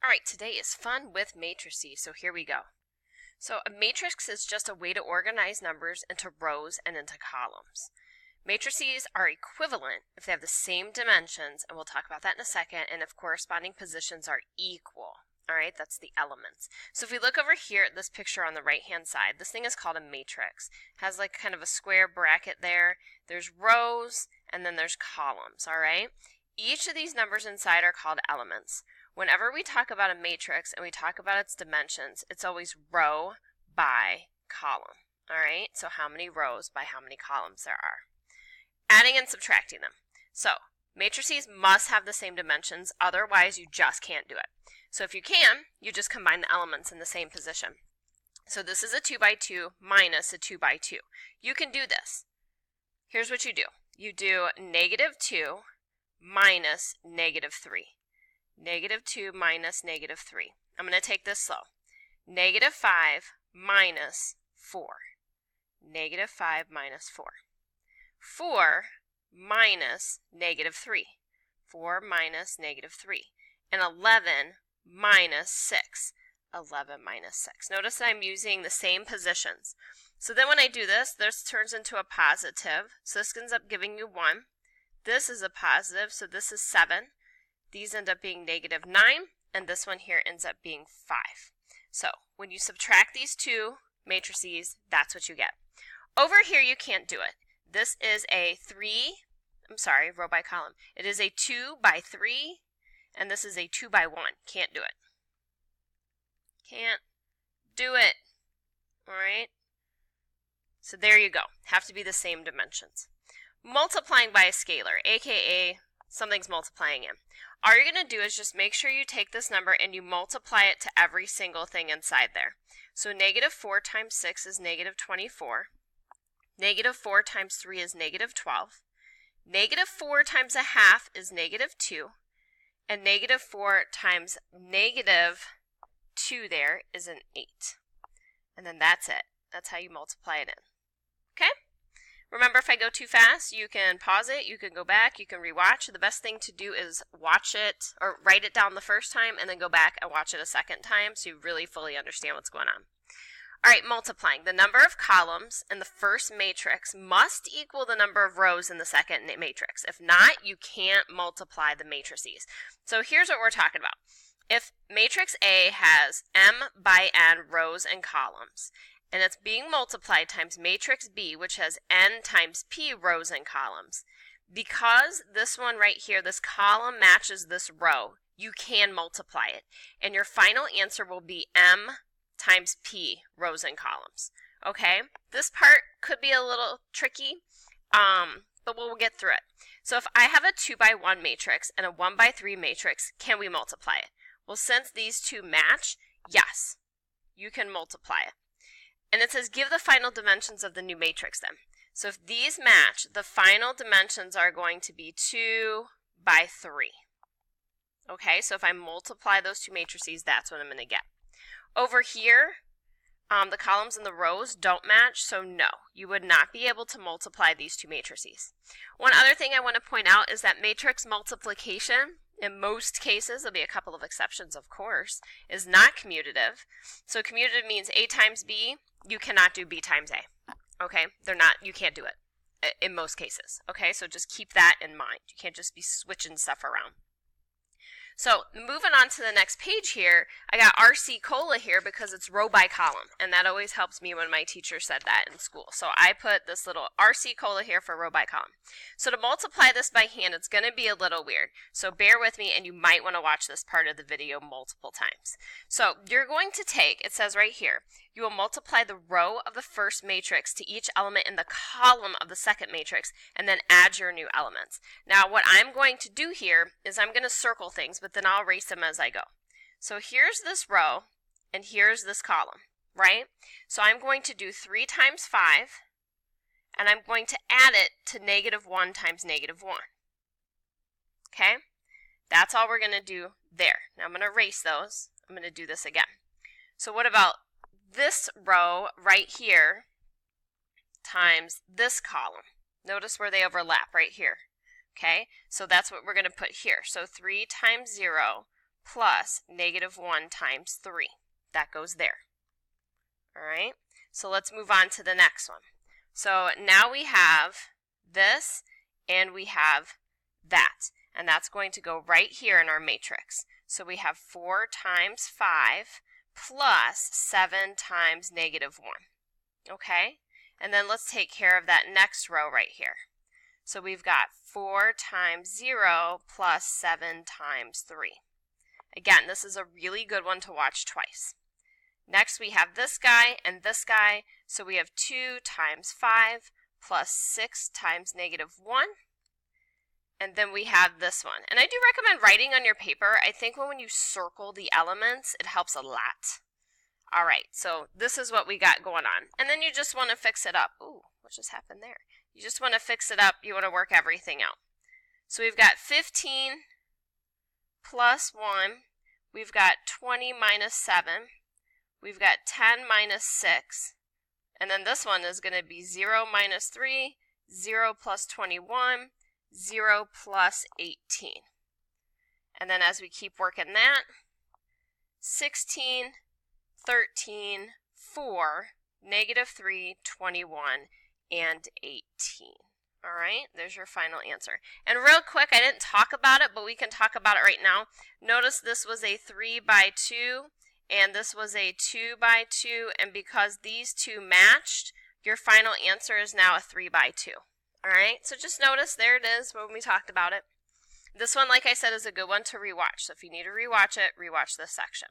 All right, today is fun with matrices, so here we go. So a matrix is just a way to organize numbers into rows and into columns. Matrices are equivalent if they have the same dimensions, and we'll talk about that in a second, and if corresponding positions are equal. All right, that's the elements. So if we look over here at this picture on the right-hand side, this thing is called a matrix. It has like kind of a square bracket there. There's rows, and then there's columns, all right? Each of these numbers inside are called elements. Whenever we talk about a matrix and we talk about its dimensions, it's always row by column, all right? So how many rows by how many columns there are. Adding and subtracting them. So matrices must have the same dimensions, otherwise you just can't do it. So if you can, you just combine the elements in the same position. So this is a 2 by 2 minus a 2 by 2. You can do this. Here's what you do. You do -2 minus -3. -2 minus -3. I'm going to take this slow. -5 minus 4. -5 minus 4. 4 minus -3. 4 minus -3. And 11 minus 6. 11 minus 6. Notice that I'm using the same positions. So then when I do this, this turns into a positive. So this ends up giving you 1. This is a positive, so this is 7. These end up being -9, and this one here ends up being 5. So when you subtract these two matrices, that's what you get. Over here, you can't do it. This is a row by column. It is a 2 by 3, and this is a 2 by 1. Can't do it. Can't do it. All right? So there you go. Have to be the same dimensions. Multiplying by a scalar, aka something's multiplying in. All you're going to do is just make sure you take this number and you multiply it to every single thing inside there. So -4 times 6 is -24. -4 times 3 is -12. -4 times a half is -2. And -4 times -2 there is an 8. And then that's it. That's how you multiply it in. Okay? Remember, if I go too fast, you can pause it, you can go back, you can rewatch. The best thing to do is watch it or write it down the first time and then go back and watch it a second time so you really fully understand what's going on. All right, multiplying. The number of columns in the first matrix must equal the number of rows in the second matrix. If not, you can't multiply the matrices. So here's what we're talking about. If matrix A has m by n rows and columns, and it's being multiplied times matrix B, which has n times p rows and columns. Because this one right here, this column matches this row, you can multiply it. And your final answer will be m times p rows and columns. Okay? This part could be a little tricky, but we'll get through it. So if I have a 2 by 1 matrix and a 1 by 3 matrix, can we multiply it? Well, since these two match, yes, you can multiply it. And it says give the final dimensions of the new matrix then. So if these match, the final dimensions are going to be 2 by 3. Okay, so if I multiply those two matrices, that's what I'm going to get. Over here, the columns and the rows don't match, so no, you would not be able to multiply these two matrices. One other thing I want to point out is that matrix multiplication, in most cases, there'll be a couple of exceptions, of course, is not commutative. So commutative means A times B. You cannot do B times A. Okay? You can't do it in most cases. Okay? So just keep that in mind. You can't just be switching stuff around. So moving on to the next page here, I got RC Cola here because it's row by column, and that always helps me when my teacher said that in school. So I put this little RC Cola here for row by column. So to multiply this by hand, it's going to be a little weird. So bear with me, and you might want to watch this part of the video multiple times. So you're going to take, it says right here, you will multiply the row of the first matrix to each element in the column of the second matrix, and then add your new elements. Now what I'm going to do here is I'm going to circle things, but then I'll erase them as I go. So here's this row, and here's this column, right? So I'm going to do 3 times 5, and I'm going to add it to -1 times -1. Okay? That's all we're going to do there. Now I'm going to erase those. I'm going to do this again. So what about this row right here times this column? Notice where they overlap right here. Okay, so that's what we're going to put here. So 3 times 0 plus negative 1 times 3. That goes there. All right, so let's move on to the next one. So now we have this and we have that, and that's going to go right here in our matrix. So we have 4 times 5 plus 7 times negative 1. Okay, and then let's take care of that next row right here. So we've got 4 times 0 plus 7 times 3. Again, this is a really good one to watch twice. Next we have this guy and this guy, so we have 2 times 5 plus 6 times negative 1. And then we have this one. And I do recommend writing on your paper. I think when you circle the elements, it helps a lot. All right, so this is what we got going on. And then you just want to fix it up. Ooh, what just happened there? You just want to fix it up. You want to work everything out. So we've got 15 plus 1. We've got 20 minus 7. We've got 10 minus 6. And then this one is going to be 0 minus 3, 0 plus 21, 0 plus 18. And then as we keep working that, 16, 13, 4, negative 3, 21, and 18. All right, there's your final answer. And real quick, I didn't talk about it, but we can talk about it right now. Notice this was a 3 by 2, and this was a 2 by 2, and because these two matched, your final answer is now a 3 by 2. All right, so just notice there it is when we talked about it. This one, like I said, is a good one to rewatch. So if you need to rewatch it, rewatch this section.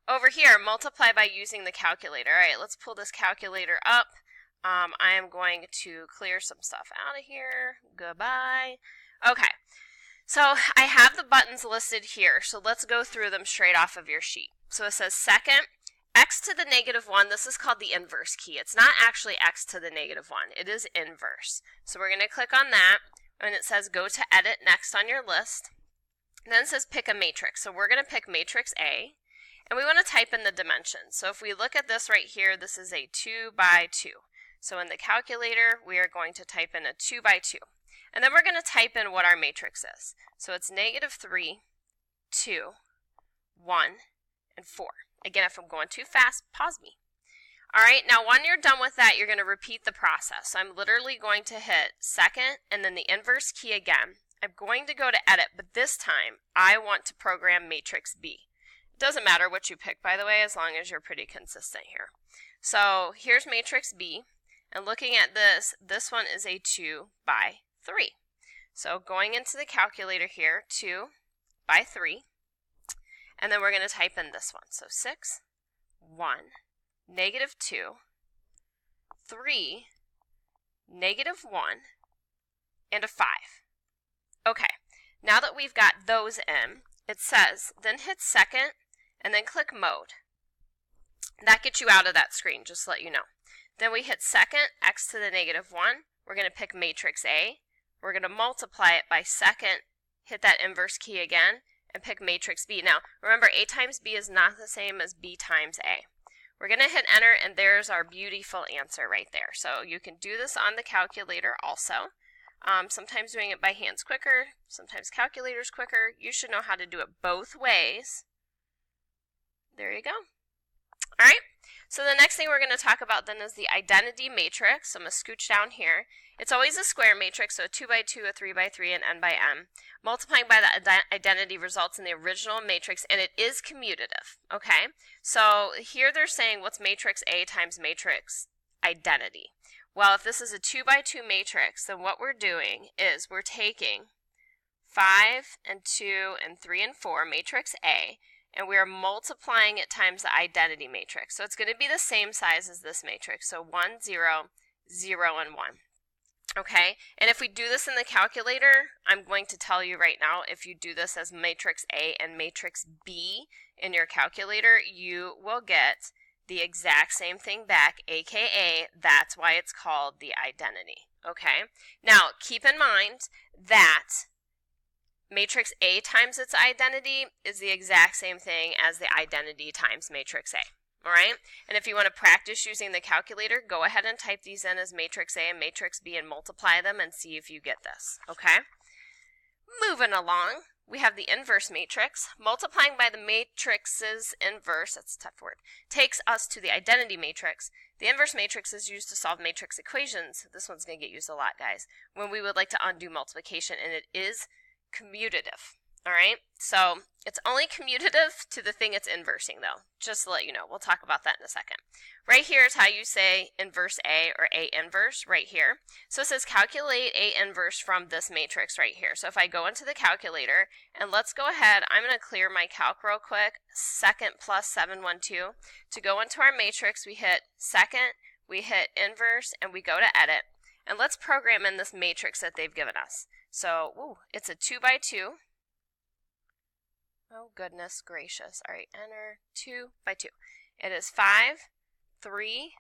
Over here, multiply by using the calculator. All right, let's pull this calculator up. I am going to clear some stuff out of here. Goodbye. Okay, so I have the buttons listed here, so let's go through them straight off of your sheet. So it says second, x to the negative 1. This is called the inverse key. It's not actually x to the negative 1. It is inverse. So we're going to click on that, and it says go to edit next on your list. And then it says pick a matrix. So we're going to pick matrix A, and we want to type in the dimensions. So if we look at this right here, this is a 2 by 2. So in the calculator, we are going to type in a 2 by 2. And then we're going to type in what our matrix is. So it's negative 3, 2, 1, and 4. Again, if I'm going too fast, pause me. All right, now when you're done with that, you're going to repeat the process. So I'm literally going to hit second and then the inverse key again. I'm going to go to edit, but this time I want to program matrix B. It doesn't matter what you pick, by the way, as long as you're pretty consistent here. So here's matrix B, and looking at this, this one is a 2 by 3. So going into the calculator here, 2 by 3. And then we're going to type in this one. So 6, 1, negative 2, 3, negative 1, and a 5. Okay, now that we've got those in, it says, then hit second, and then click mode. That gets you out of that screen, just to let you know. Then we hit second, x to the negative 1. We're going to pick matrix A. We're going to multiply it by second, hit that inverse key again, and pick matrix B. Now, remember, A times B is not the same as B times A. We're going to hit enter, and there's our beautiful answer right there. So you can do this on the calculator also. Sometimes doing it by hand's quicker, sometimes calculator's quicker. You should know how to do it both ways. There you go. All right, so the next thing we're going to talk about then is the identity matrix. So I'm going to scooch down here. It's always a square matrix, so a 2 by 2, a 3 by 3, and n by m. Multiplying by the identity results in the original matrix, and it is commutative, okay? So here they're saying what's matrix A times matrix identity. Well, if this is a 2 by 2 matrix, then what we're doing is we're taking 5 and 2 and 3 and 4, matrix A, and we are multiplying it times the identity matrix. So it's going to be the same size as this matrix, so 1, 0, 0, and 1. Okay, and if we do this in the calculator, I'm going to tell you right now, if you do this as matrix A and matrix B in your calculator, you will get the exact same thing back, aka that's why it's called the identity. Okay, now keep in mind that matrix A times its identity is the exact same thing as the identity times matrix A. All right, and if you want to practice using the calculator, go ahead and type these in as matrix A and matrix B and multiply them and see if you get this, okay? Moving along, we have the inverse matrix. Multiplying by the matrix's inverse, that's a tough word, takes us to the identity matrix. The inverse matrix is used to solve matrix equations. This one's going to get used a lot, guys, when we would like to undo multiplication, and it is commutative. All right, so it's only commutative to the thing it's inversing, though, just to let you know. We'll talk about that in a second. Right here is how you say inverse A or A inverse right here. So it says calculate A inverse from this matrix right here. So if I go into the calculator, and let's go ahead, I'm going to clear my calc real quick, second plus 712. To go into our matrix, we hit second, we hit inverse, and we go to edit. And let's program in this matrix that they've given us. So, it's a 2 by 2. Oh, goodness gracious. All right, enter 2 by 2. It is 5, 3,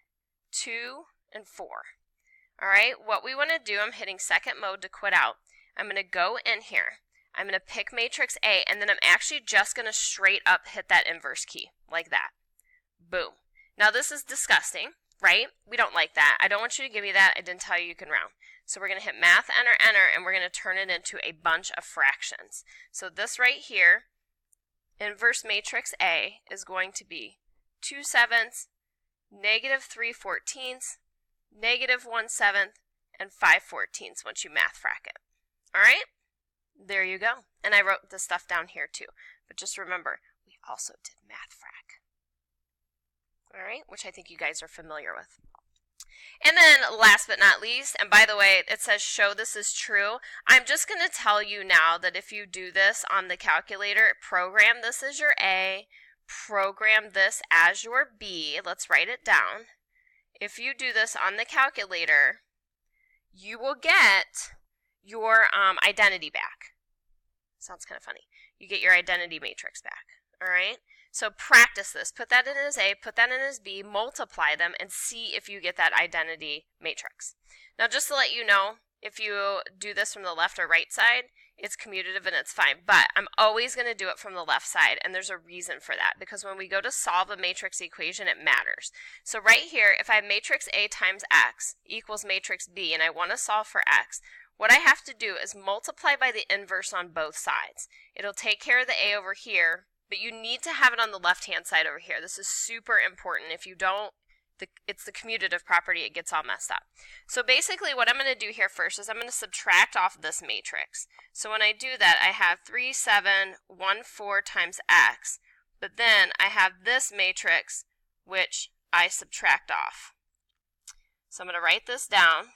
2, and 4. All right, what we want to do, I'm hitting second mode to quit out. I'm going to go in here. I'm going to pick matrix A, and then I'm actually just going to straight up hit that inverse key, like that. Boom. Now, this is disgusting, right? We don't like that. I don't want you to give me that. I didn't tell you can round. So we're going to hit math, enter, enter, and we're going to turn it into a bunch of fractions. So this right here, inverse matrix A, is going to be 2 sevenths, negative 3 fourteenths, negative 1 seventh, and 5 fourteenths once you math frac it. All right? There you go. And I wrote the stuff down here too. But just remember, we also did math frac. All right? Which I think you guys are familiar with. And then last but not least, and by the way, it says show this is true. I'm just going to tell you now that if you do this on the calculator, program this as your A, program this as your B. Let's write it down. If you do this on the calculator, you will get your identity back. Sounds kind of funny. You get your identity matrix back. All right? So practice this. Put that in as A, put that in as B, multiply them, and see if you get that identity matrix. Now, just to let you know, if you do this from the left or right side, it's commutative and it's fine. But I'm always going to do it from the left side, and there's a reason for that. Because when we go to solve a matrix equation, it matters. So right here, if I have matrix A times X equals matrix B, and I want to solve for X, what I have to do is multiply by the inverse on both sides. It'll take care of the A over here, but you need to have it on the left-hand side over here. This is super important. If you don't, it's the commutative property, it gets all messed up. So basically what I'm going to do here first is I'm going to subtract off this matrix. So when I do that, I have 3, 7, 1, 4 times X, but then I have this matrix, which I subtract off. So I'm going to write this down.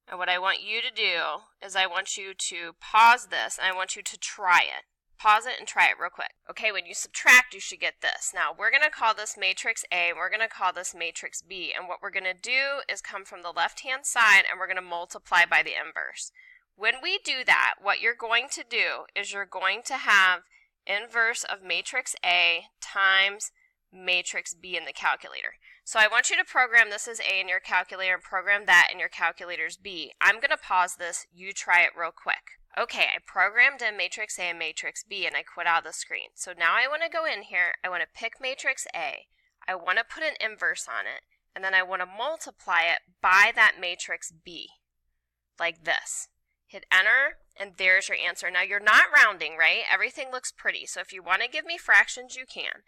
And what I want you to do is I want you to pause this, and I want you to try it. Pause it and try it real quick. Okay, when you subtract, you should get this. Now, we're going to call this matrix A, and we're going to call this matrix B. And what we're going to do is come from the left-hand side, and we're going to multiply by the inverse. When we do that, what you're going to do is you're going to have inverse of matrix A times matrix B in the calculator. So I want you to program this as A in your calculator and program that in your calculator's B. I'm going to pause this. You try it real quick. Okay, I programmed in matrix A and matrix B, and I quit out of the screen. So now I want to go in here, I want to pick matrix A, I want to put an inverse on it, and then I want to multiply it by that matrix B, like this. Hit enter, and there's your answer. Now you're not rounding, right? Everything looks pretty, so if you want to give me fractions, you can.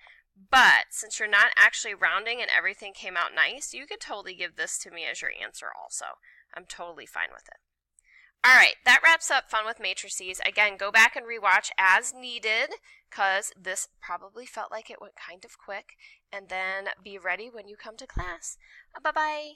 But since you're not actually rounding and everything came out nice, you could totally give this to me as your answer also. I'm totally fine with it. All right, that wraps up Fun with Matrices. Again, go back and rewatch as needed because this probably felt like it went kind of quick. And then be ready when you come to class. Bye-bye.